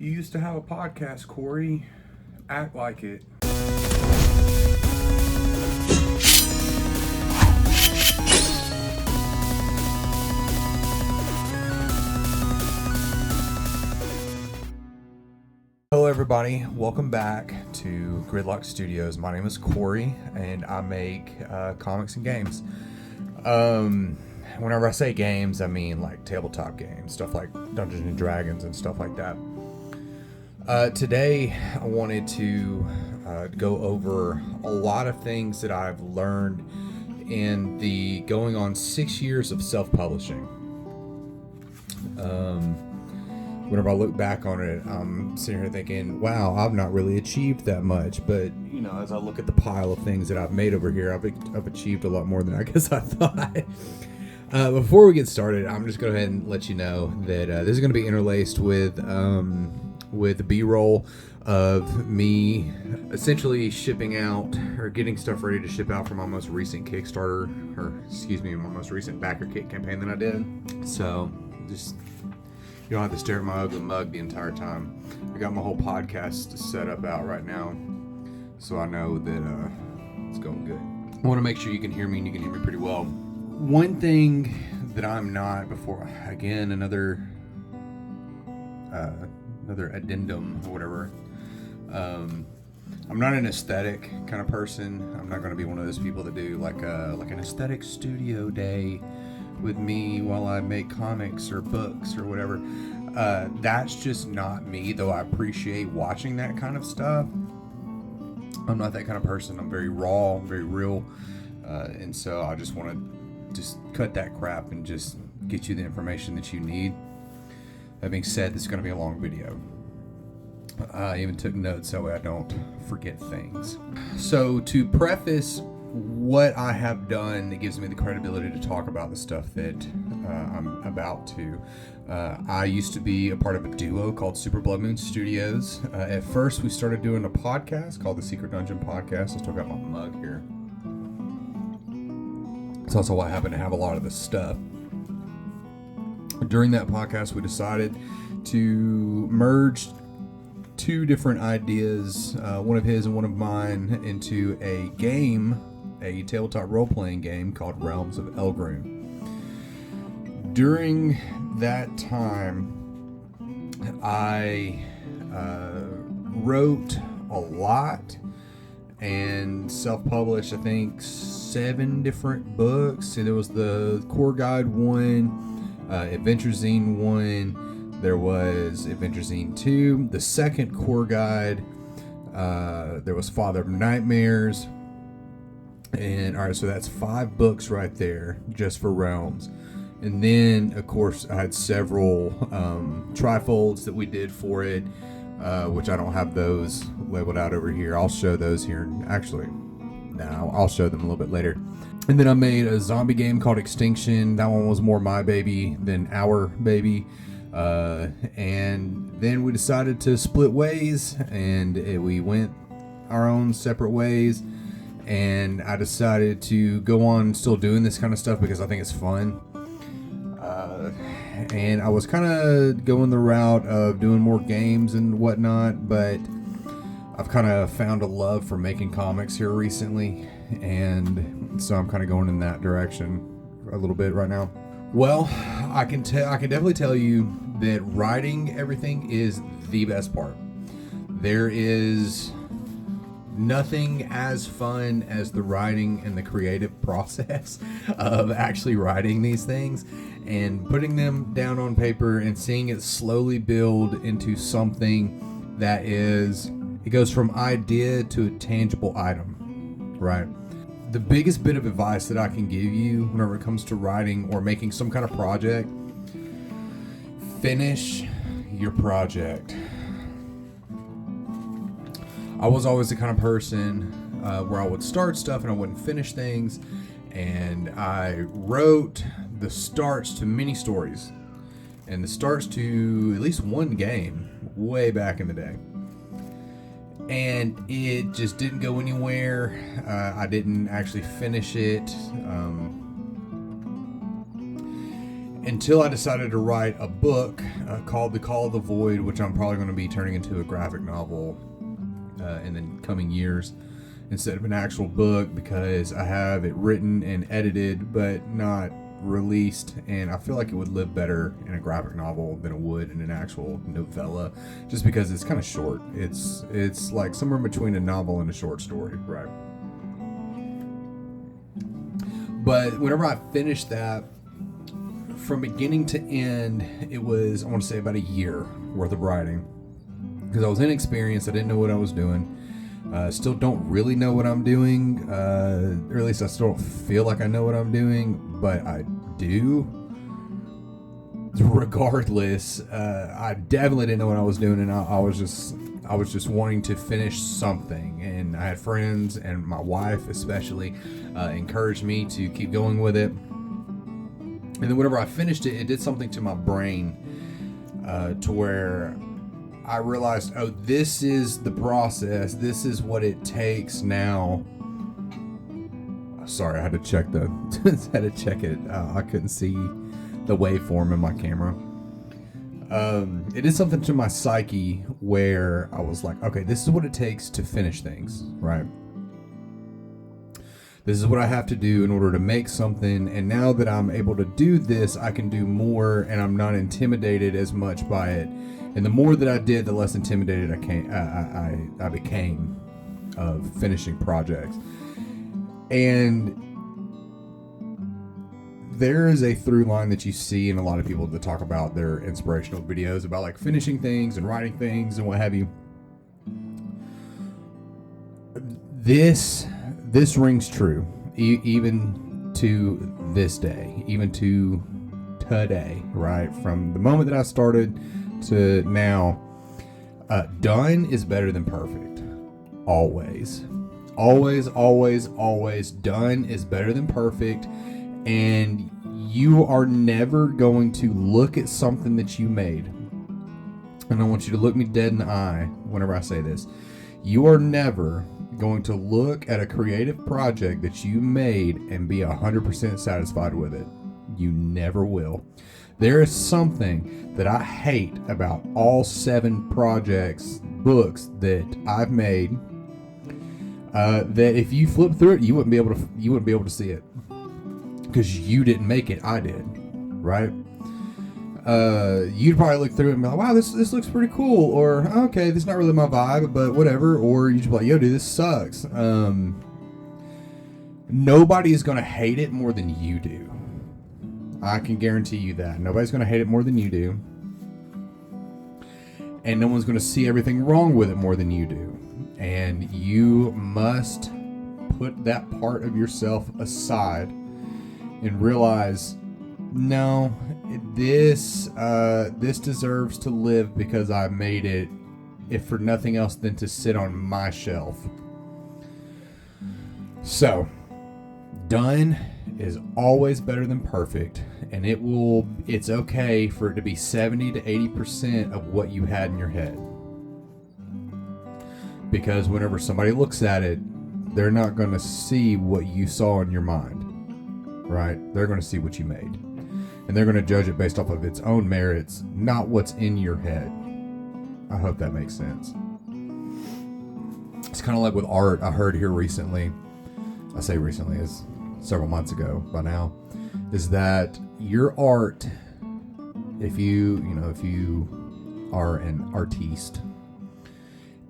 You used to have a podcast, Corey. Act like it. Hello everybody, welcome back to Gridlock Studios. My name is Corey and I make comics and games. Whenever I say games, I mean like tabletop games, stuff like Dungeons and Dragons and stuff like that. Today I wanted to go over a lot of things that I've learned in the going on 6 years of self-publishing. Whenever I look back on it, I'm sitting here thinking, wow, I've not really achieved that much. But, you know, as I look at the pile of things that I've made over here, I've achieved a lot more than I guess I thought. Before we get started, I'm just going to go ahead and let you know that this is going to be interlaced with B-roll of me essentially shipping out or getting stuff ready to ship out for my most recent Kickstarter, my most recent backer kit campaign that I did. So, just... you don't have to stare at my ugly mug the entire time. I got my whole podcast set up out right now, so I know that it's going good. I want to make sure you can hear me, and you can hear me pretty well. One thing that I'm not before, again, another addendum or whatever. I'm not an aesthetic kind of person. I'm not going to be one of those people that do like an aesthetic studio day with me while I make comics or books or whatever. That's just not me, though I appreciate watching that kind of stuff. I'm not that kind of person. I'm very raw, very real, and so I just want to just cut that crap and just get you the information that you need. That being said, this is going to be a long video. I even took notes so I don't forget things. So to preface what I have done that gives me the credibility to talk about the stuff that I'm about to. I used to be a part of a duo called Super Blood Moon Studios. At first, we started doing a podcast called the Secret Dungeon Podcast. I still got my mug here. It's also why I happen to have a lot of this stuff. During that podcast, we decided to merge two different ideas, one of his and one of mine, into a game, a tabletop role-playing game called Realms of Elgrim. During that time, I wrote a lot and self-published, I think, 7 different books. So there was the Core Guide 1, Adventure Zine 1, there was Adventure Zine 2, the second Core Guide, there was Father of Nightmares. And all right, so that's 5 books right there just for Realms. And then, of course, I had several trifolds that we did for it, which I don't have those labeled out over here. I'll show those here. Actually, no, I'll show them a little bit later. And then I made a zombie game called Extinction. That one was more my baby than our baby. And then we decided to split ways, and we went our own separate ways. And I decided to go on still doing this kind of stuff because I think it's fun. And I was kind of going the route of doing more games and whatnot, but I've kind of found a love for making comics here recently, and so I'm kind of going in that direction a little bit right now. Well, I can definitely tell you that writing everything is the best part. There is nothing as fun as the writing and the creative process of actually writing these things and putting them down on paper and seeing it slowly build into something that it goes from idea to a tangible item, right? The biggest bit of advice that I can give you whenever it comes to writing or making some kind of project, finish your project. I was always the kind of person where I would start stuff and I wouldn't finish things, and I wrote the starts to many stories and the starts to at least one game way back in the day, and it just didn't go anywhere. I didn't actually finish it, until I decided to write a book called The Call of the Void, which I'm probably going to be turning into a graphic novel in the coming years instead of an actual book, because I have it written and edited but not released, and I feel like it would live better in a graphic novel than it would in an actual novella, just because it's kind of short. It's like somewhere between a novel and a short story, right? But whenever I finished that, from beginning to end, it was, I want to say, about a year worth of writing, because I was inexperienced. I didn't know what I was doing. Still don't really know what I'm doing, or at least I still don't feel like I know what I'm doing, but I do. Regardless, I definitely didn't know what I was doing, and I was just wanting to finish something. And I had friends, and my wife especially, encouraged me to keep going with it. And then whenever I finished it, it did something to my brain, to where I realized, oh, this is the process. This is what it takes now. Sorry, I had to check it. I couldn't see the waveform in my camera. It did something to my psyche where I was like, okay, this is what it takes to finish things, right? This is what I have to do in order to make something. And now that I'm able to do this, I can do more, and I'm not intimidated as much by it. And the more that I did, the less intimidated I became of finishing projects. And there is a through line that you see in a lot of people that talk about their inspirational videos about like finishing things and writing things and what have you. This rings true, even to this day, even to today, right? From the moment that I started to now, done is better than perfect. Always done is better than perfect. And you are never going to look at something that you made, and I want you to look me dead in the eye whenever I say this. You are never going to look at a creative project that you made and be 100% satisfied with it. You never will. There is something that I hate about all 7 books that I've made, that if you flip through it, you wouldn't be able to see it, because you didn't make it. I did, right? You'd probably look through it and be like, wow, this looks pretty cool, or okay, this is not really my vibe, but whatever. Or you'd be like, yo, dude, this sucks. Nobody is going to hate it more than you do. I can guarantee you that. Nobody's going to hate it more than you do. And no one's going to see everything wrong with it more than you do. And you must put that part of yourself aside and realize, no, this deserves to live because I made it, if for nothing else than to sit on my shelf. So, done is always better than perfect, and it's okay for it to be 70 to 80% of what you had in your head. Because whenever somebody looks at it, they're not going to see what you saw in your mind, right? They're going to see what you made. And they're going to judge it based off of its own merits, not what's in your head. I hope that makes sense. It's kind of like with art. I heard here recently, I say recently, it's several months ago by now, is that your art, if you are an artiste,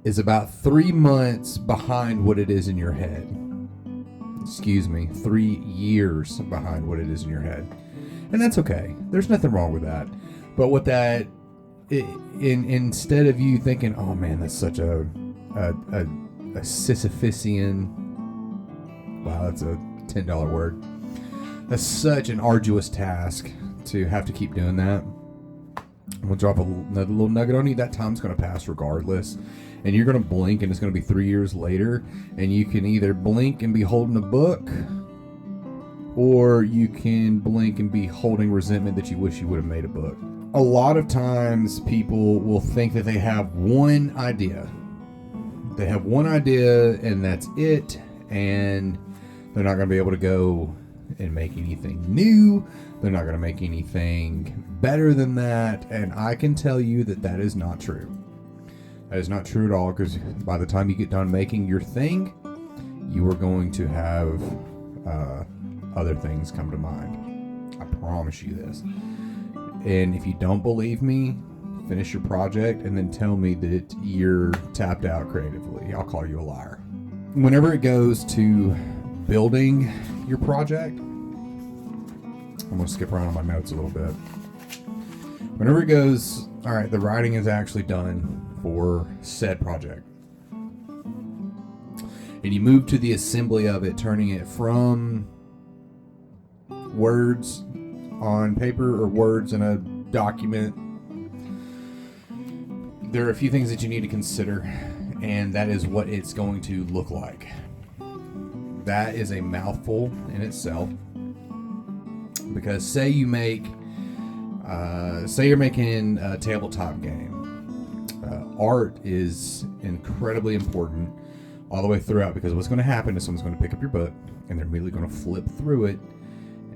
is about 3 months behind what it is in your head. 3 years behind what it is in your head. And that's okay. There's nothing wrong with that. But with that, instead of you thinking, oh man, that's such a Sisyphusian, wow, that's a $10 word. That's such an arduous task to have to keep doing that. I'm going to drop another little nugget on you. That time's going to pass regardless. And you're going to blink and it's going to be 3 years later. And you can either blink and be holding a book, or you can blink and be holding resentment that you wish you would have made a book. A lot of times people will think that they have one idea. They have one idea and that's it. And they're not going to be able to go and make anything new. They're not going to make anything better than that. And I can tell you that that is not true. That is not true at all, because by the time you get done making your thing, you are going to have other things come to mind. I promise you this. And if you don't believe me, finish your project and then tell me that you're tapped out creatively. I'll call you a liar. Whenever it goes to building your project, I'm going to skip around on my notes a little bit. Whenever it goes, all right, the writing is actually done for said project, and you move to the assembly of it, turning it from words on paper or words in a document, there are a few things that you need to consider, and that is what it's going to look like. That is a mouthful in itself, because say you're making a tabletop game. Art is incredibly important all the way throughout, because what's going to happen is someone's going to pick up your book and they're immediately going to flip through it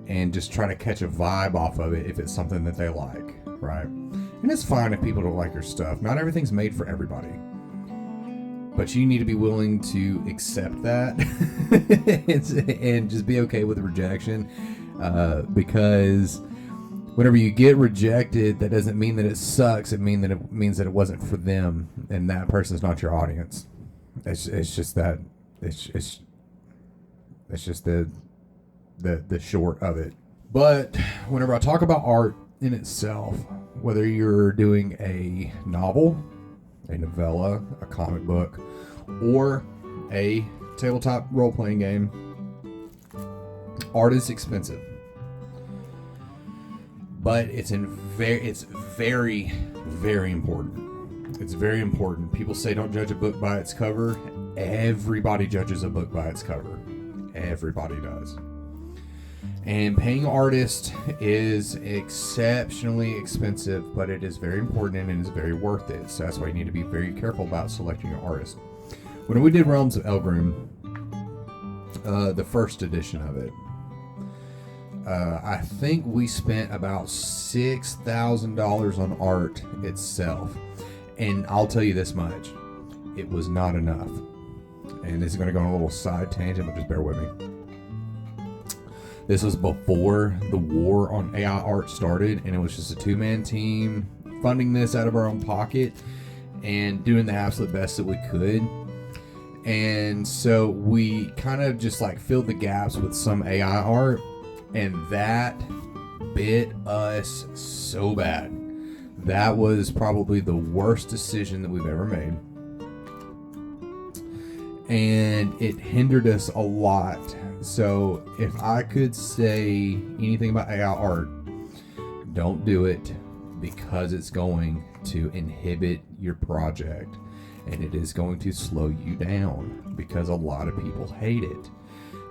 and just try to catch a vibe off of it if it's something that they like, right? And it's fine if people don't like your stuff. Not everything's made for everybody. But you need to be willing to accept that and just be okay with rejection, because whenever you get rejected, that doesn't mean that it sucks. It means that it wasn't for them, and that person's not your audience. It's just that it's just the short of it. But whenever I talk about art in itself, whether you're doing a novel, a novella, a comic book, or a tabletop role-playing game, art is expensive. But it's very, very important. It's very important. People say don't judge a book by its cover. Everybody judges a book by its cover. Everybody does. And paying artists is exceptionally expensive, but it is very important and it is very worth it. So that's why you need to be very careful about selecting your artist. When we did Realms of Elgrim, the first edition of it, I think we spent about $6,000 on art itself. And I'll tell you this much, it was not enough. And this is going to go on a little side tangent, but just bear with me. This was before the war on AI art started, and it was just a two-man team funding this out of our own pocket and doing the absolute best that we could. And so we kind of just like filled the gaps with some AI art, and that bit us so bad. That was probably the worst decision that we've ever made. And it hindered us a lot. So if I could say anything about AI art, don't do it, because it's going to inhibit your project and it is going to slow you down, because a lot of people hate it.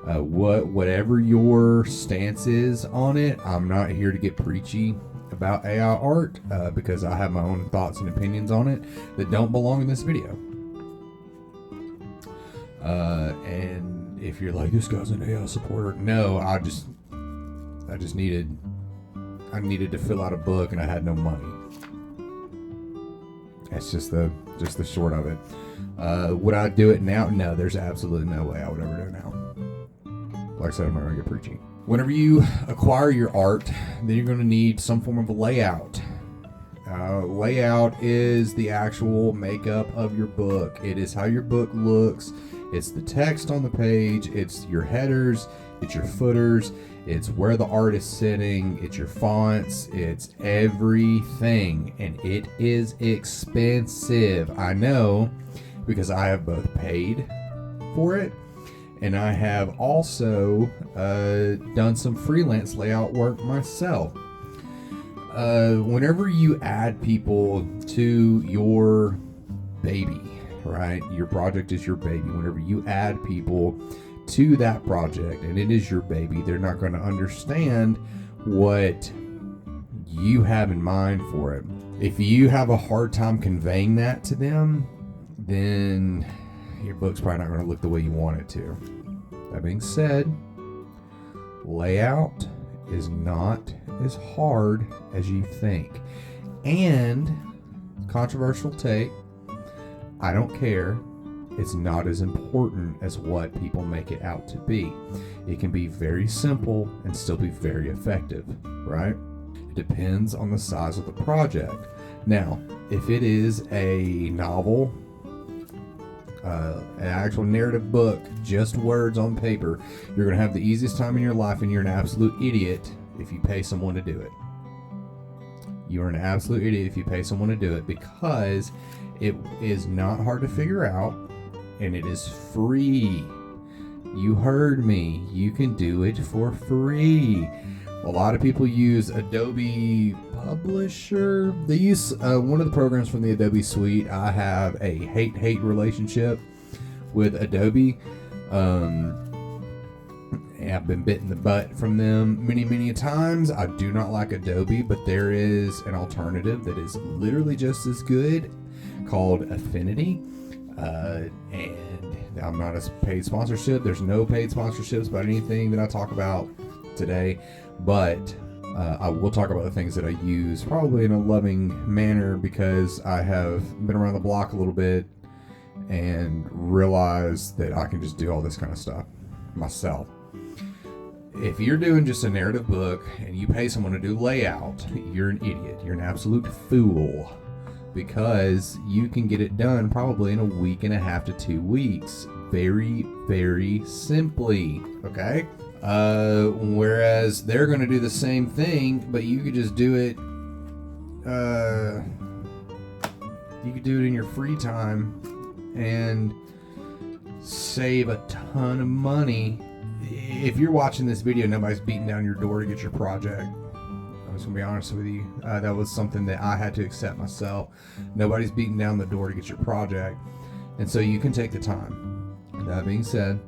Whatever your stance is on it, I'm not here to get preachy about AI art, because I have my own thoughts and opinions on it that don't belong in this video. And if you're like, this guy's an AI supporter, no, I needed to fill out a book and I had no money. That's just the short of it. Would I do it now? No, there's absolutely no way I would ever do it now. Like I said, I'm not going to get preachy. Whenever you acquire your art, then you're going to need some form of a layout. Layout is the actual makeup of your book. It is how your book looks. It's the text on the page. It's your headers. It's your footers. It's where the art is sitting. It's your fonts. It's everything. And it is expensive. I know, because I have both paid for it, and I have also done some freelance layout work myself. Whenever you add people to your baby, right? Your project is your baby. Whenever you add people to that project and it is your baby, they're not going to understand what you have in mind for it. If you have a hard time conveying that to them, then your book's probably not going to look the way you want it to. That being said, Layout is not as hard as you think. And, controversial take, I don't care. It's not as important as what people make it out to be. It can be very simple and still be very effective, right? It depends on the size of the project. Now, if it is a novel, an actual narrative book, just words on paper, you're going to have the easiest time in your life, and you're an absolute idiot if you pay someone to do it. You're an absolute idiot if you pay someone to do it, because it is not hard to figure out, and it is free. You heard me. You can do it for free. A lot of people use Adobe Publisher. They use one of the programs from the Adobe suite. I have a hate relationship with Adobe. I've been bitten the butt from them many times. I do not like Adobe, but there is an alternative that is literally just as good called Affinity. And I'm not a paid sponsorship. There's no paid sponsorships about anything that I talk about today, but I will talk about the things that I use probably in a loving manner, because I have been around the block a little bit and realized that I can just do all this kind of stuff myself. If you're doing just a narrative book and you pay someone to do layout, you're an idiot. You're an absolute fool, because you can get it done probably in a week and a half to 2 weeks. Very simply, okay? Whereas they're going to do the same thing, but you could just do it, you could do it in your free time and save a ton of money. If you're watching this video, nobody's beating down your door to get your project. I'm just gonna be honest with you. That was something that I had to accept myself. Nobody's beating down the door to get your project, and so you can take the time. That being said,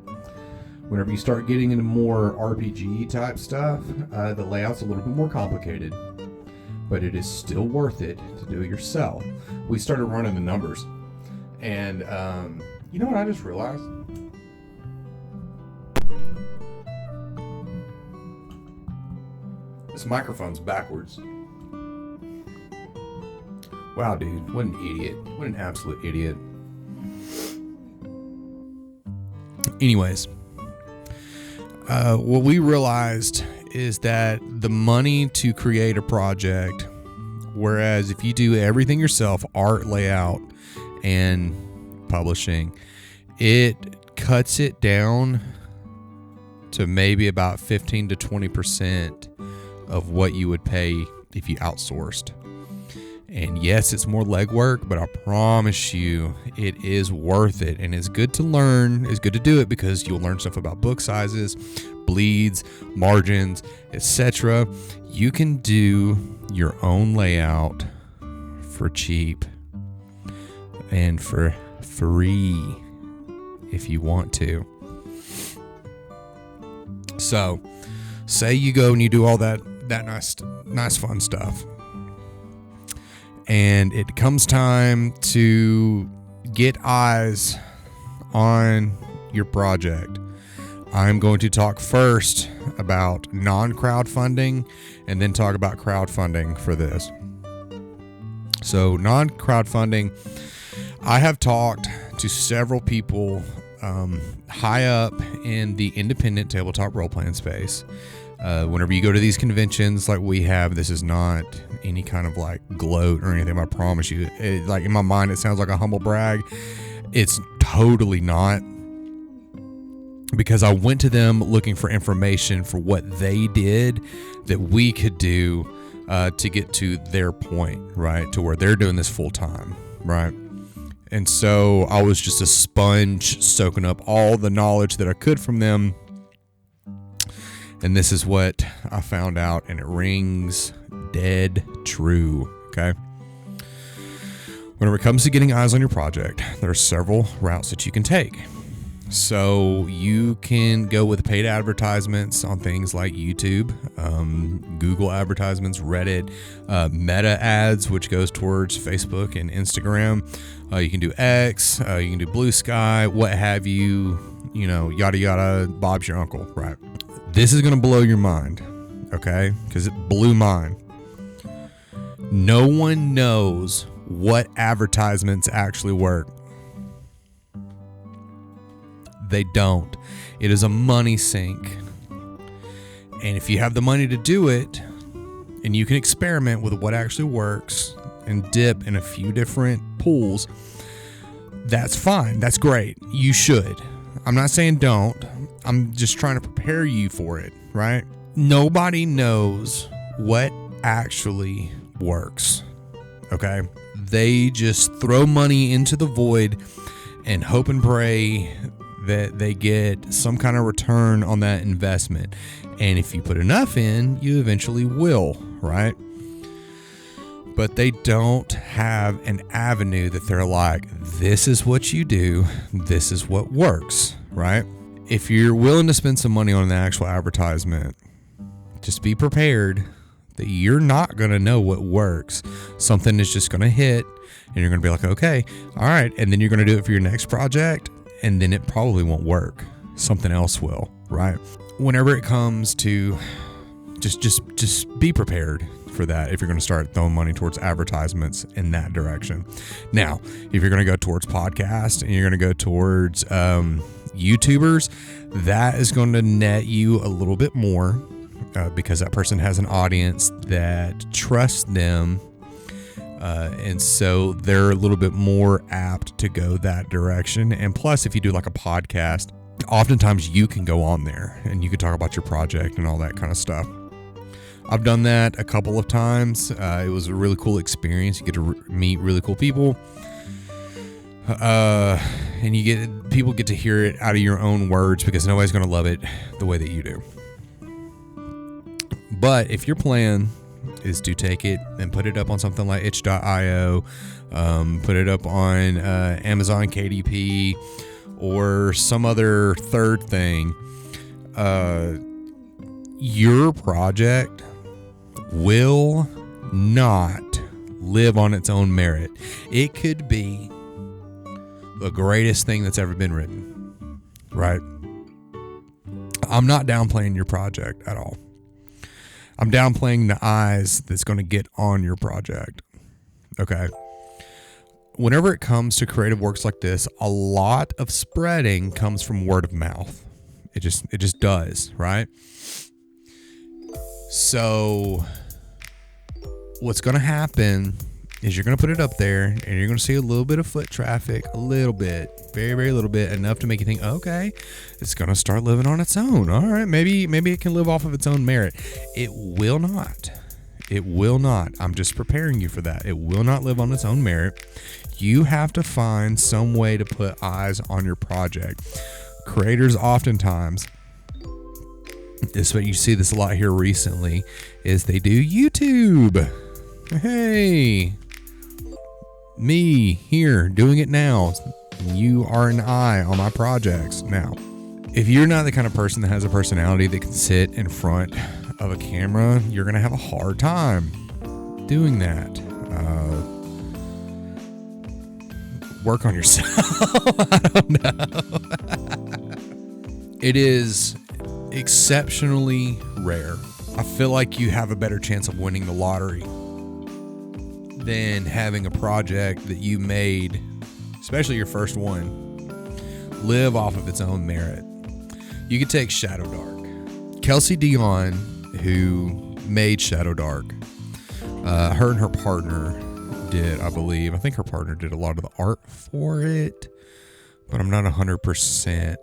whenever you start getting into more RPG type stuff, the layout's a little bit more complicated, but it is still worth it to do it yourself. We started running the numbers, and you know what I just realized? This microphone's backwards. Wow, dude, what an idiot. What an absolute idiot. Anyways, what we realized is that the money to create a project, whereas if you do everything yourself, art, layout, and publishing, it cuts it down to maybe about 15 to 20% of what you would pay if you outsourced. And yes, it's more legwork, but I promise you it is worth it, and it's good to learn. It's good to do it because you'll learn stuff about book sizes, bleeds, margins, etc. You can do your own layout for cheap and for free if you want to. So say you go and you do all that nice fun stuff, and it comes time to get eyes on your project. I'm going to talk first about non-crowdfunding and then talk about crowdfunding for this. So non-crowdfunding, I have talked to several people high up in the independent tabletop role-playing space. Whenever you go to these conventions like we have, this is not any kind of like gloat or anything, I promise you. Like in my mind, it sounds like a humble brag. It's totally not, because I went to them looking for information for what they did that we could do to get to their point, right? To where they're doing this full time, right? And so I was just a sponge soaking up all the knowledge that I could from them. And this is what I found out, and it rings dead true, okay? Whenever it comes to getting eyes on your project, there are several routes that you can take. So you can go with paid advertisements on things like YouTube, Google advertisements, Reddit, Meta ads, which goes towards Facebook and Instagram. You can do X, you can do Blue Sky, what have you, yada, yada, Bob's your uncle, right? This is going to blow your mind, okay? Because it blew mine. No one knows what advertisements actually work. They don't. It is a money sink. And if you have the money to do it, and you can experiment with what actually works and dip in a few different pools, that's fine. That's great. You should. I'm not saying don't. I'm just trying to prepare you for it, right? Nobody knows what actually works, okay? They just throw money into the void and hope and pray that they get some kind of return on that investment. And if you put enough in, you eventually will, right? But they don't have an avenue that they're like, this is what you do, this is what works, right? If you're willing to spend some money on an actual advertisement, just be prepared that you're not going to know what works. Something is just going to hit, and you're going to be like, okay, all right. And then you're going to do it for your next project, and then it probably won't work. Something else will, right? Whenever it comes to just be prepared for that if you're going to start throwing money towards advertisements in that direction. Now, if you're going to go towards podcasts and you're going to go towards YouTubers, that is going to net you a little bit more because that person has an audience that trusts them. And so they're a little bit more apt to go that direction. And plus, if you do like a podcast, oftentimes you can go on there and you can talk about your project and all that kind of stuff. I've done that a couple of times. It was a really cool experience. You get to meet really cool people. And people get to hear it out of your own words because nobody's going to love it the way that you do. But if your plan is to take it and put it up on something like itch.io, put it up on Amazon KDP or some other third thing, your project will not live on its own merit. It could be the greatest thing that's ever been written, right? I'm not downplaying your project at all. I'm downplaying the eyes that's going to get on your project. Okay. Whenever it comes to creative works like this, a lot of spreading comes from word of mouth. It just does, right? So what's going to happen is you're going to put it up there and you're going to see a little bit of foot traffic, a little bit, very, very little bit, enough to make you think, okay, it's going to start living on its own. All right, maybe it can live off of its own merit. It will not. It will not. I'm just preparing you for that. It will not live on its own merit. You have to find some way to put eyes on your project. Creators oftentimes, this is what you see this a lot here recently, is they do YouTube. Hey, me here doing it now. You are an eye on my projects. Now, if you're not the kind of person that has a personality that can sit in front of a camera, you're going to have a hard time doing that. Work on yourself. I don't know. It is exceptionally rare. I feel like you have a better chance of winning the lottery than having a project that you made, especially your first one, live off of its own merit. You could take Shadow Dark. Kelsey Dion, who made Shadow Dark, her and her partner did, I believe. I think her partner did a lot of the art for it, but I'm not 100%.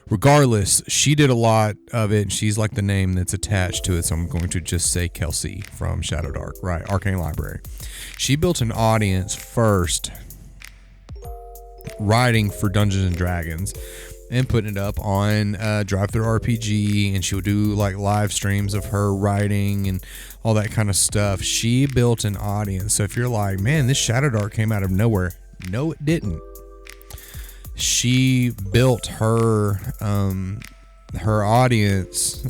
Regardless, she did a lot of it, and she's like the name that's attached to it, so I'm going to just say Kelsey from Shadow Dark, right? Arcane Library. She built an audience first writing for Dungeons and Dragons and putting it up on Drive-Thru RPG, and she would do like live streams of her writing and all that kind of stuff. She built an audience. So if you're like, man, this Shadow Dark came out of nowhere. No, it didn't. she built her audience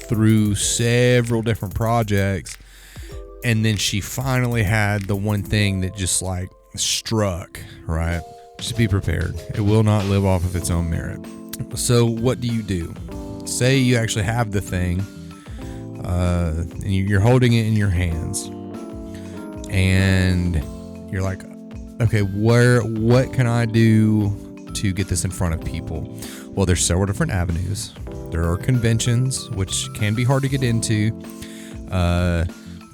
through several different projects, and then she finally had the one thing that just like struck, right? Just be prepared. It will not live off of its own merit. So what do? Say you actually have the thing, and you're holding it in your hands, and you're like, okay, what can I do to get this in front of people? Well, there's several different avenues. There are conventions, which can be hard to get into,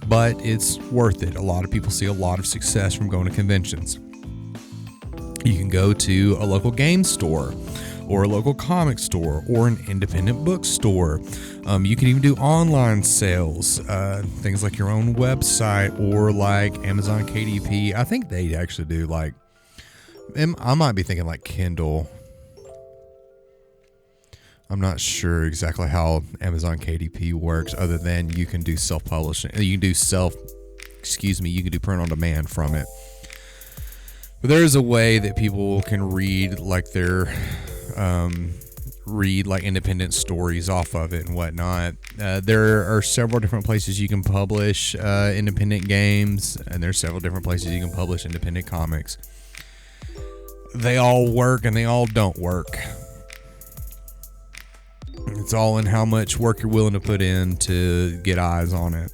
but it's worth it. A lot of people see a lot of success from going to conventions. You can go to a local game store, or a local comic store, or an independent bookstore. You can even do online sales, things like your own website, or like Amazon KDP. I think they actually do like, I might be thinking like Kindle. I'm not sure exactly how Amazon KDP works, other than you can do self-publishing. You can do you can do print on demand from it. But there is a way that people can read like independent stories off of it and whatnot. There are several different places you can publish independent games, and there's several different places you can publish independent comics. They all work and they all don't work. It's all in how much work you're willing to put in to get eyes on it.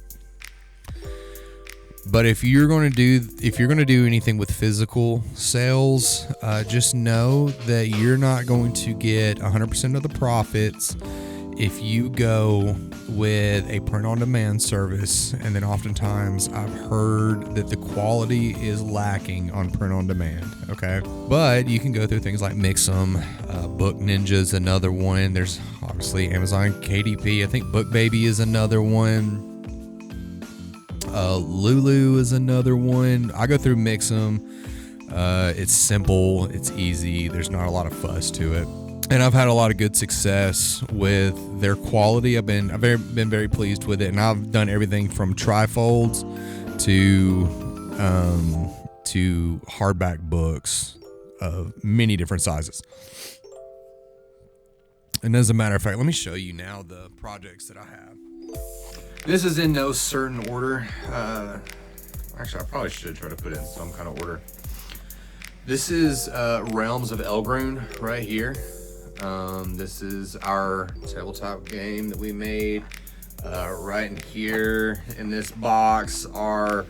But if you're going to do anything with physical sales, just know that you're not going to get 100% of the profits if you go with a print-on-demand service. And then oftentimes I've heard that the quality is lacking on print-on-demand, okay? But you can go through things like Mix'em, Book Ninja's another one. There's obviously Amazon KDP. I think BookBaby is another one. Lulu is another one. I go through Mix'em. It's simple. It's easy. There's not a lot of fuss to it. And I've had a lot of good success with their quality. I've been very pleased with it. And I've done everything from trifolds to hardback books of many different sizes. And as a matter of fact, let me show you now the projects that I have. This is in no certain order. Actually, I probably should try to put it in some kind of order. This is Realms of Elgrune right here. This is our tabletop game that we made. Right in here in this box are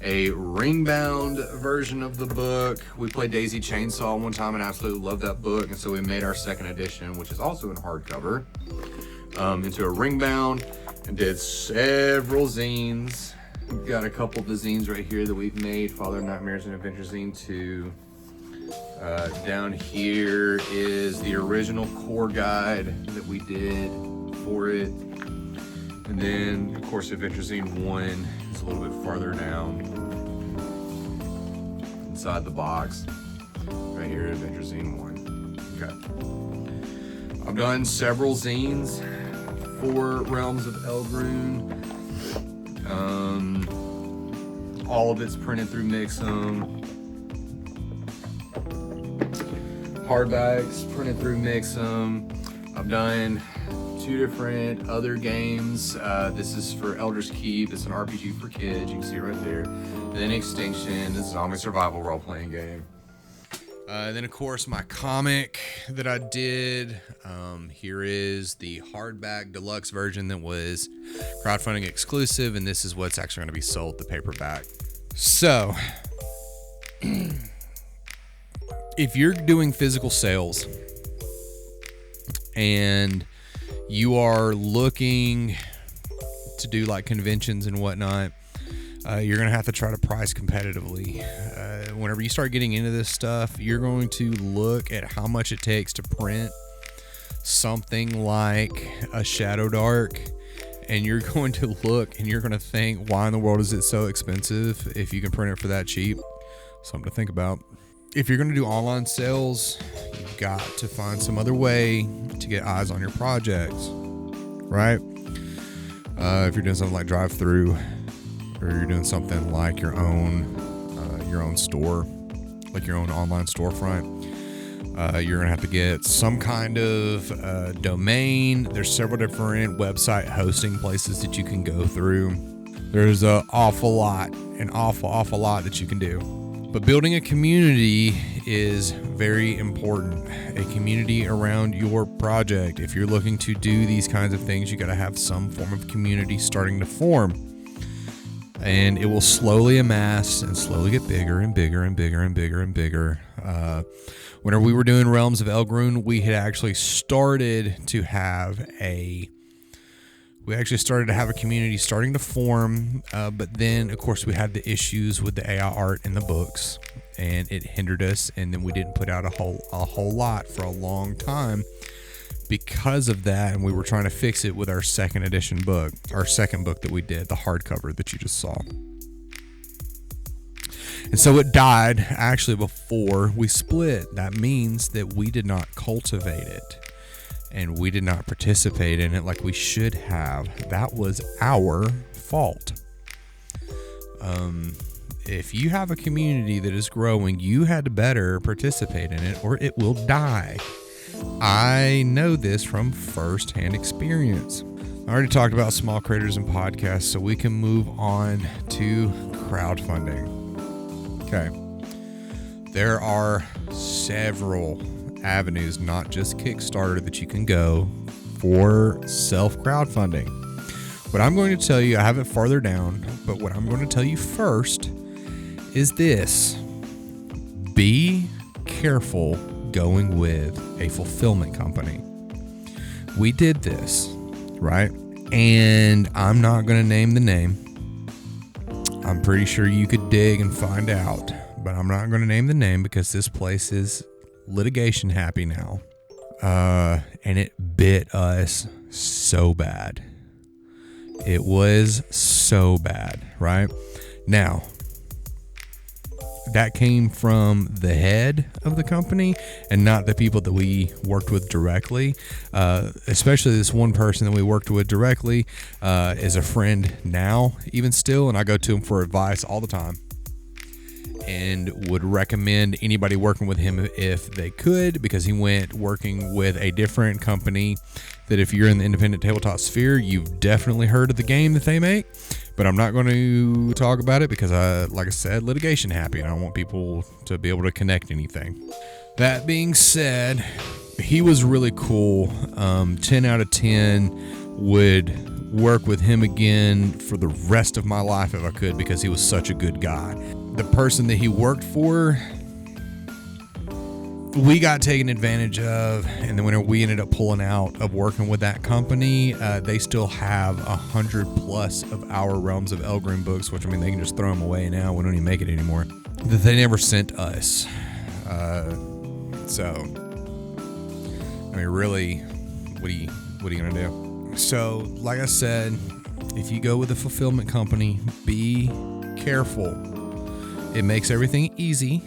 a ring-bound version of the book. We played Daisy Chainsaw one time and absolutely loved that book, and so we made our second edition, which is also in hardcover, into a ring-bound, and did several zines. We've got a couple of the zines right here that we've made. Father of Nightmares and Adventure Zine 2. Down here is the original core guide that we did for it. And then, of course, Adventure Zine 1 is a little bit farther down inside the box. Right here, Adventure Zine 1. Okay. I've done several zines for Realms of Elgrune. All of it's printed through Mix'em. Hardbacks printed through Mix'em. I've done 2 different other games. This is for Elder's Keep. It's an RPG for kids. You can see it right there. And then Extinction. This is a zombie survival role-playing game. Then, of course, my comic that I did. Here is the hardback deluxe version that was crowdfunding exclusive, and this is what's actually going to be sold, the paperback. So, if you're doing physical sales and you are looking to do like conventions and whatnot, you're going to have to try to price competitively. Whenever you start getting into this stuff, you're going to look at how much it takes to print something like a Shadow Dark, and you're going to look and you're going to think, why in the world is it so expensive if you can print it for that cheap? Something to think about. If you're going to do online sales, you've got to find some other way to get eyes on your projects, right? If you're doing something like drive-through, or you're doing something like your own store, like your own online storefront, You're going to have to get some kind of domain. There's several different website hosting places that you can go through. There's an awful lot that you can do. But building a community is very important. A community around your project. If you're looking to do these kinds of things, you got to have some form of community starting to form. And it will slowly amass and slowly get bigger and bigger and bigger and bigger and bigger. Whenever we were doing Realms of Elgrun, we had actually started to have a community starting to form, but then of course we had the issues with the AI art in the books, and it hindered us, and then we didn't put out a whole lot for a long time because of that, and we were trying to fix it with our second book that we did, the hardcover that you just saw. And so it died actually before we split. That means that we did not cultivate it. And we did not participate in it like we should have. That was our fault. If you have a community that is growing, you had to better participate in it or it will die. I know this from firsthand experience. I already talked about small creators and podcasts, so we can move on to crowdfunding. Okay. There are several avenues, not just Kickstarter, that you can go for self-crowdfunding. What I'm going to tell you, I have it farther down, but what I'm going to tell you first is this. Be careful going with a fulfillment company. We did this, right? And I'm not going to name the name. I'm pretty sure you could dig and find out, but I'm not going to name the name because this place is litigation happy now. And it bit us so bad. It was so bad, right? Now, that came from the head of the company and not the people that we worked with directly. Especially this one person that we worked with directly is a friend now, even still, and I go to him for advice all the time and would recommend anybody working with him if they could, because he went working with a different company that if you're in the independent tabletop sphere, you've definitely heard of the game that they make. But I'm not going to talk about it because, like I said, litigation happy, and I don't want people to be able to connect anything. That being said, he was really cool. 10 out of 10 would work with him again for the rest of my life if I could, because he was such a good guy. The person that he worked for, we got taken advantage of, and then when we ended up pulling out of working with that company, they still have 100+ of our Realms of Elgrun books, which, I mean, they can just throw them away now. We don't even make it anymore. That they never sent us. So, I mean, really, what are you gonna do? So, like I said, if you go with a fulfillment company, be careful. It makes everything easy,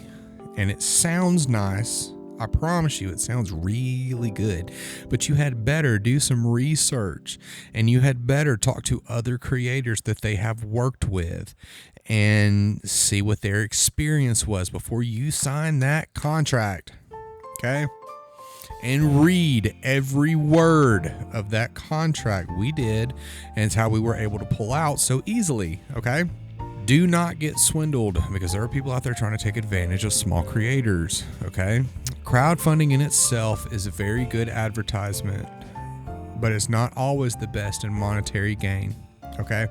and it sounds nice. I promise you, it sounds really good, but you had better do some research, and you had better talk to other creators that they have worked with and see what their experience was before you sign that contract. Okay? And read every word of that contract. We did, and it's how we were able to pull out so easily. Okay? Do not get swindled, because there are people out there trying to take advantage of small creators, okay? Crowdfunding in itself is a very good advertisement, but it's not always the best in monetary gain, okay?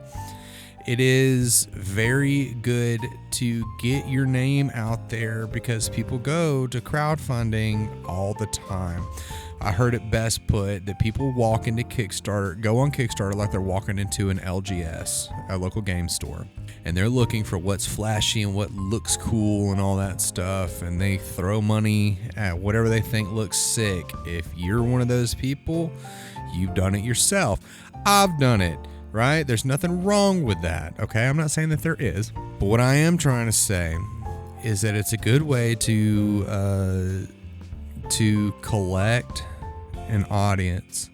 It is very good to get your name out there because people go to crowdfunding all the time. I heard it best put that people go on Kickstarter like they're walking into an LGS, a local game store, and they're looking for what's flashy and what looks cool and all that stuff, and they throw money at whatever they think looks sick. If you're one of those people, you've done it yourself. I've done it, right? There's nothing wrong with that, okay? I'm not saying that there is, but what I am trying to say is that it's a good way to collect an audience,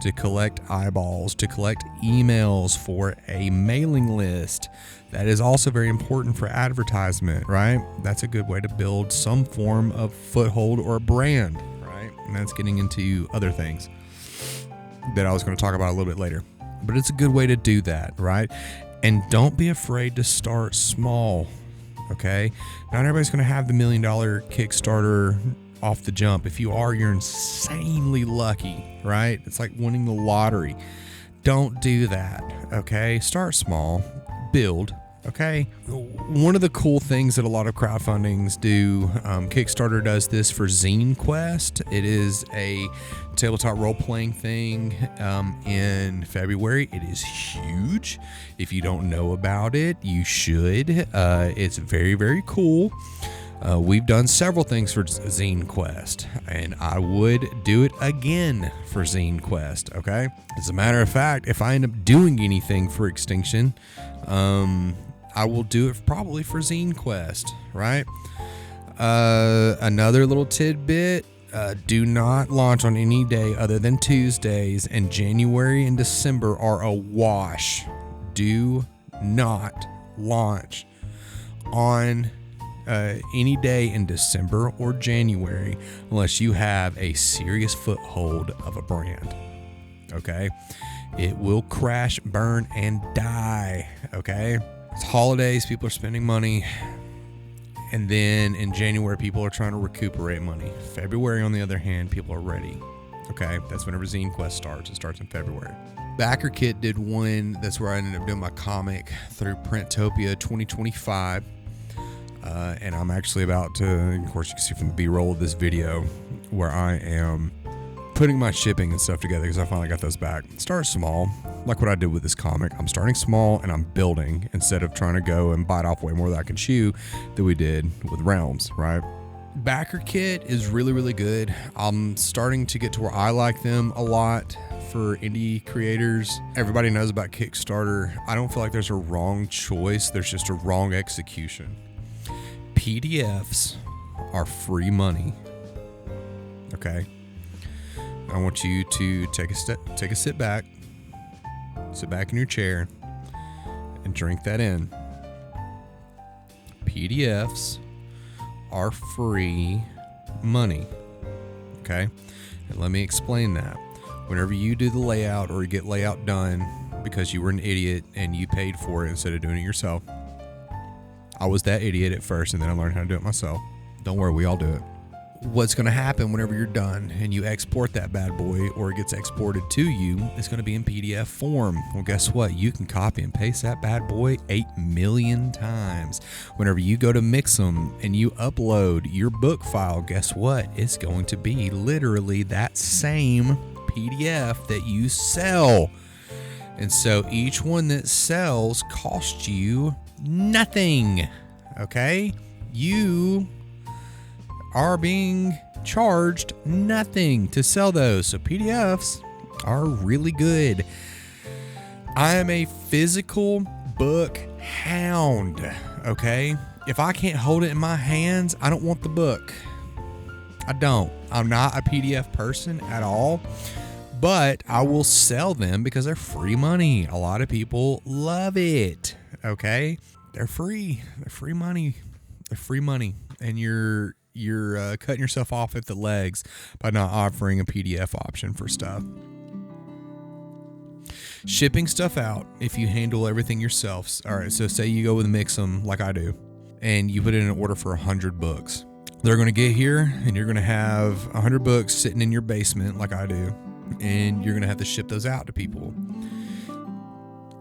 to collect eyeballs, to collect emails for a mailing list. That is also very important for advertisement, right? That's a good way to build some form of foothold or brand, right? And that's getting into other things that I was going to talk about a little bit later. But it's a good way to do that, right? And don't be afraid to start small, okay? Not everybody's going to have the $1 million Kickstarter off the jump. If you are, you're insanely lucky, right? It's like winning the lottery. Don't do that, okay? Start small, build, okay? One of the cool things that a lot of crowdfundings do, Kickstarter does this for Zine Quest. It is a tabletop role-playing thing in February. It is huge. If you don't know about it, you should. It's very, very cool. We've done several things for Zine Quest, and I would do it again for Zine Quest, okay? As a matter of fact, if I end up doing anything for Extinction, I will do it probably for Zine Quest, right? Another little tidbit, do not launch on any day other than Tuesdays, and January and December are a wash. Do not launch on any day in December or January unless you have a serious foothold of a brand, okay? It will crash, burn, and die, okay? It's holidays, people are spending money, and then in January, people are trying to recuperate money. February, on the other hand, people are ready, okay? That's whenever Zine Quest starts. It starts in February. Backer Kit did one. That's where I ended up doing my comic through Printopia 2025. And I'm actually about to, of course, you can see from the B-roll of this video where I am putting my shipping and stuff together because I finally got those back. Start small, like what I did with this comic. I'm starting small and I'm building instead of trying to go and bite off way more than I can chew that we did with Realms, right? Backer Kit is really, really good. I'm starting to get to where I like them a lot for indie creators. Everybody knows about Kickstarter. I don't feel like there's a wrong choice. There's just a wrong execution. PDFs are free money, okay? I want you to take a sit back in your chair and drink that in. PDFs are free money, okay? And let me explain that. Whenever you do the layout or you get layout done because you were an idiot and you paid for it instead of doing it yourself, I was that idiot at first, and then I learned how to do it myself. Don't worry, we all do it. What's going to happen whenever you're done and you export that bad boy or it gets exported to you, it's going to be in PDF form. Well, guess what? You can copy and paste that bad boy 8 million times. Whenever you go to Mix'em and you upload your book file, guess what? It's going to be literally that same PDF that you sell. And so each one that sells costs you nothing, okay? You are being charged nothing to sell those. So PDFs are really good. I am a physical book hound, okay? If I can't hold it in my hands, I don't want the book. I don't. I'm not a PDF person at all, but I will sell them because they're free money. A lot of people love it, okay? They're free. They're free money. They're free money. And you're cutting yourself off at the legs by not offering a PDF option for stuff. Shipping stuff out, if you handle everything yourself. All right, so say you go with Mix'em like I do, and you put in an order for 100 books. They're going to get here, and you're going to have 100 books sitting in your basement like I do, and you're going to have to ship those out to people.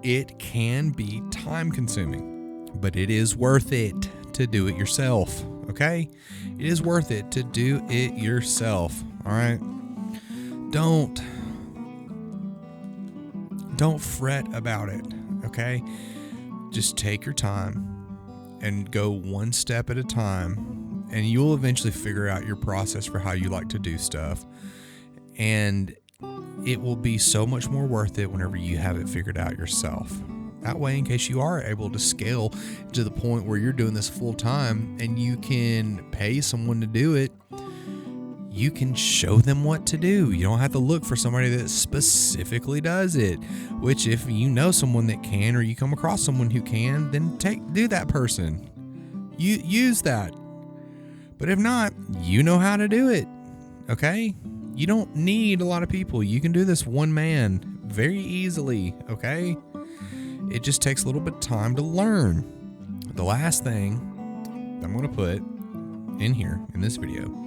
It can be time consuming, but it is worth it to do it yourself, okay? It is worth it to do it yourself, all right? Don't fret about it, okay? Just take your time and go one step at a time, and you'll eventually figure out your process for how you like to do stuff. And it will be so much more worth it whenever you have it figured out yourself. That way, in case you are able to scale to the point where you're doing this full time and you can pay someone to do it, you can show them what to do. You don't have to look for somebody that specifically does it, which if you know someone that can, or you come across someone who can, then do that person. You use that. But if not, you know how to do it. Okay? You don't need a lot of people. You can do this one man very easily. Okay? It just takes a little bit of time to learn. The last thing I'm going to put in here in this video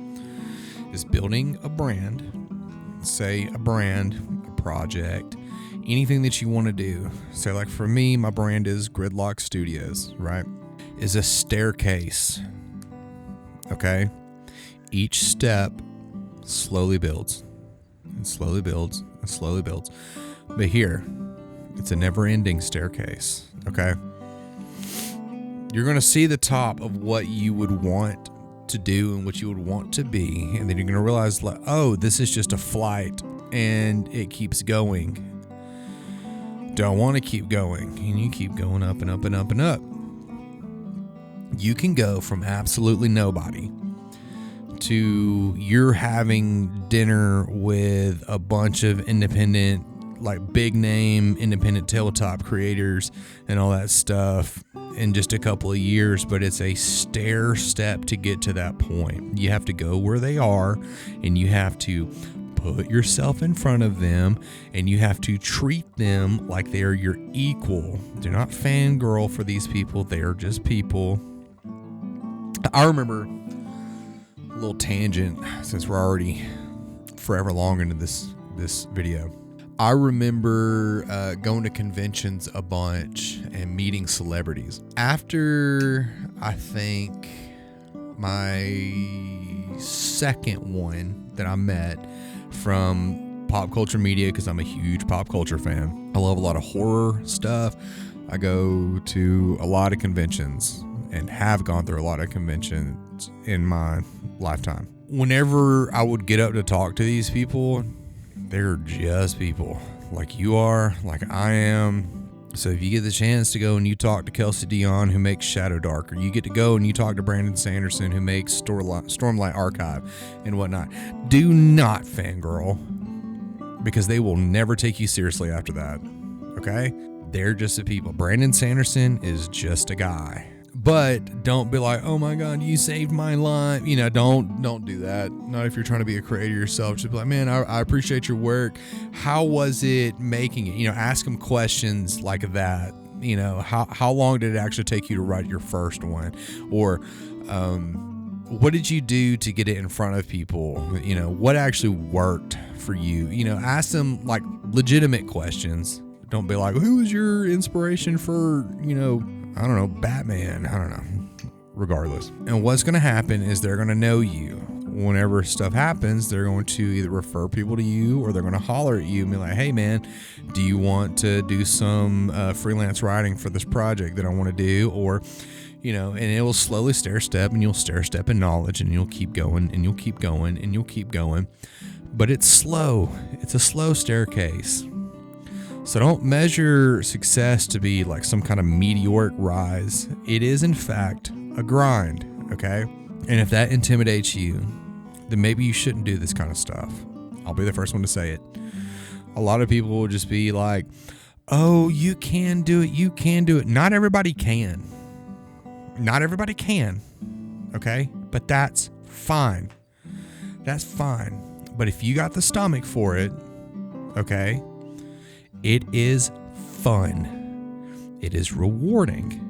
is building a brand. Say a brand, a project, anything that you want to do. So like for me, my brand is Gridlock Studios, right? Is a staircase. Okay? Each step slowly builds and slowly builds and slowly builds. But here, it's a never-ending staircase. Okay? You're going to see the top of what you would want to do and what you would want to be, and then you're going to realize, like, oh, this is just a flight and it keeps going. Don't want to keep going, and you keep going up and up and up and up. You can go from absolutely nobody to you're having dinner with a bunch of independent, like big name independent tabletop creators and all that stuff in just a couple of years, but it's a stair step to get to that point. You have to go where they are, and you have to put yourself in front of them, and you have to treat them like they are your equal. Do not fangirl for these people. They are just people. I remember a little tangent, since we're already forever long into this video. I remember going to conventions a bunch and meeting celebrities. After, I think, my second one that I met from pop culture media, because I'm a huge pop culture fan. I love a lot of horror stuff. I go to a lot of conventions and have gone through a lot of conventions in my lifetime. Whenever I would get up to talk to these people, they're just people like you are, like I am. So if you get the chance to go and you talk to Kelsey Dion, who makes Shadow Dark, or you get to go and you talk to Brandon Sanderson, who makes Stormlight Archive and whatnot, do not fangirl, because they will never take you seriously after that. Okay? They're just a people. Brandon Sanderson is just a guy. But don't be like, oh my God, you saved my life. You know, don't do that. Not if you're trying to be a creator yourself. Just be like, man, I appreciate your work. How was it making it? You know, ask them questions like that. You know, how long did it actually take you to write your first one? Or what did you do to get it in front of people? You know, what actually worked for you? You know, ask them like legitimate questions. Don't be like, who was your inspiration for, you know, I don't know, Batman. I don't know. Regardless. And what's going to happen is they're going to know you. Whenever stuff happens, they're going to either refer people to you, or they're going to holler at you and be like, hey man, do you want to do some freelance writing for this project that I want to do? Or, you know, and it will slowly stair step, and you'll stair step in knowledge, and you'll keep going, and you'll keep going, and you'll keep going. But it's slow. It's a slow staircase. So don't measure success to be like some kind of meteoric rise. It is, in fact, a grind, okay? And if that intimidates you, then maybe you shouldn't do this kind of stuff. I'll be the first one to say it. A lot of people will just be like, oh, you can do it, you can do it. Not everybody can. Not everybody can, okay? But that's fine. That's fine. But if you got the stomach for it, okay, it is fun, it is rewarding,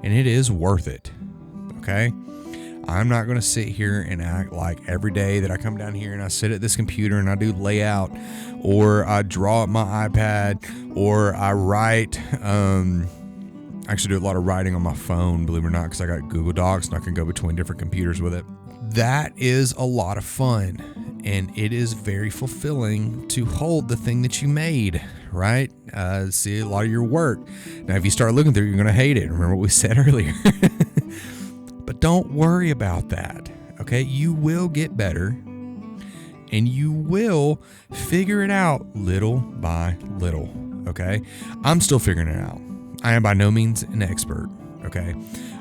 and it is worth it, okay? I'm not going to sit here and act like every day that I come down here and I sit at this computer and I do layout, or I draw up my iPad, or I write. I actually do a lot of writing on my phone, believe it or not, because I got Google Docs and I can go between different computers with it. That is a lot of fun, and it is very fulfilling to hold the thing that you made, right? See a lot of your work. Now, if you start looking through it, you're going to hate it. Remember what we said earlier. But don't worry about that, okay? You will get better, and you will figure it out little by little, okay? I'm still figuring it out. I am by no means an expert, okay?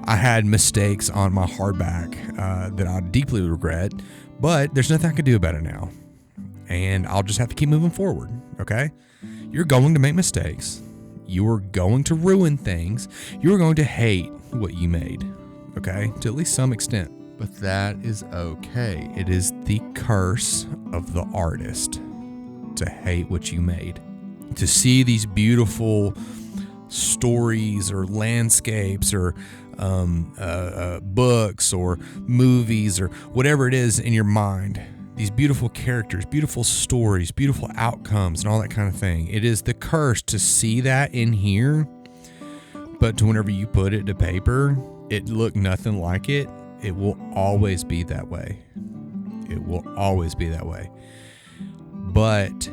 I had mistakes on my hardback that I deeply regret, but there's nothing I can do about it now. And I'll just have to keep moving forward, okay? You're going to make mistakes. You are going to ruin things. You are going to hate what you made, okay? To at least some extent. But that is okay. It is the curse of the artist to hate what you made. To see these beautiful stories or landscapes or books or movies or whatever it is in your mind, these beautiful characters, beautiful stories, beautiful outcomes, and all that kind of thing. It is the curse to see that in here, but to whenever you put it to paper, it looked nothing like it. It will always be that way. It will always be that way. But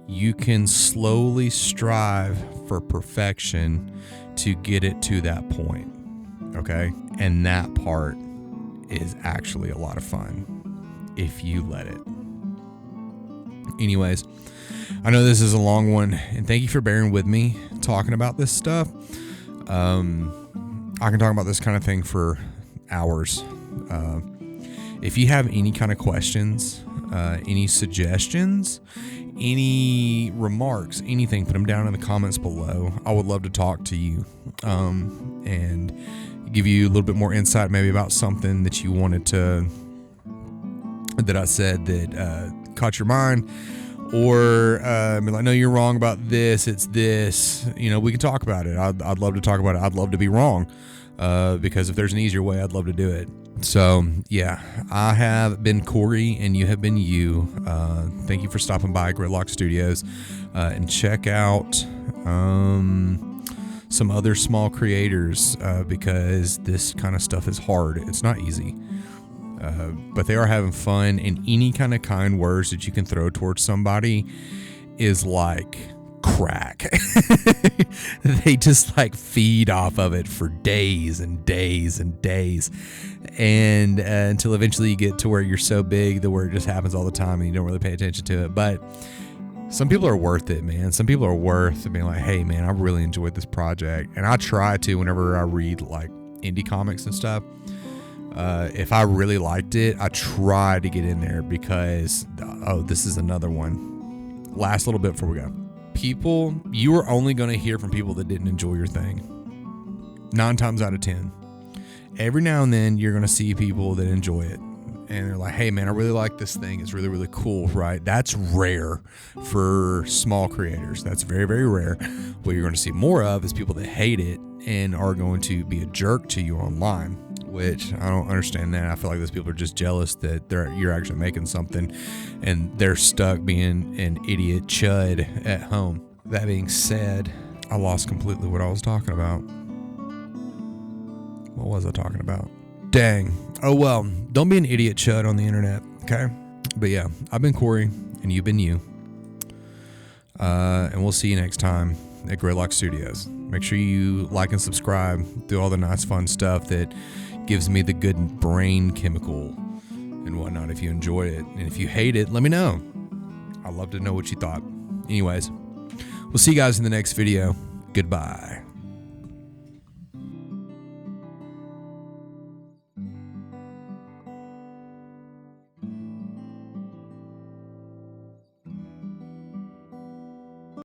you can slowly strive for perfection to get it to that point, okay? And that part is actually a lot of fun if you let it. Anyways, I know this is a long one, and thank you for bearing with me talking about this stuff. I can talk about this kind of thing for hours. If you have any kind of questions, any suggestions, any remarks, anything, put them down in the comments below. I would love to talk to you and give you a little bit more insight maybe about something that you wanted to, that I said that caught your mind, or be like, no, you're wrong about this, it's this. You know, we can talk about it. I'd love to talk about it. I'd love to be wrong, because if there's an easier way, I'd love to do it. So yeah, I have been Corey and you have been you. Thank you for stopping by Gridlock Studios, and check out some other small creators, because this kind of stuff is hard. It's not easy, but they are having fun, and any kind of kind words that you can throw towards somebody is like crack. They just like feed off of it for days and days and days, and until eventually you get to where you're so big that where it just happens all the time and you don't really pay attention to it. But some people are worth it, man. Some people are worth being like, hey man, I really enjoyed this project. And I try to, whenever I read like indie comics and stuff, if I really liked it, I try to get in there, because this is another one. Last little bit before we go. People, you are only going to hear from people that didn't enjoy your thing. 9 times out of 10. Every now and then you're going to see people that enjoy it, and they're like, hey man, I really like this thing. It's really, really cool, right? That's rare for small creators. That's very, very rare. What you're going to see more of is people that hate it and are going to be a jerk to you online, which I don't understand that. I feel like those people are just jealous that you're actually making something and they're stuck being an idiot chud at home. That being said, I lost completely what I was talking about. What was I talking about? Dang. Oh well, don't be an idiot chud on the internet, okay? But yeah, I've been Corey and you've been you. And we'll see you next time at Gridlock Studios. Make sure you like and subscribe, do all the nice fun stuff that gives me the good brain chemical and whatnot if you enjoy it. And if you hate it, let me know. I'd love to know what you thought. Anyways, we'll see you guys in the next video. Goodbye.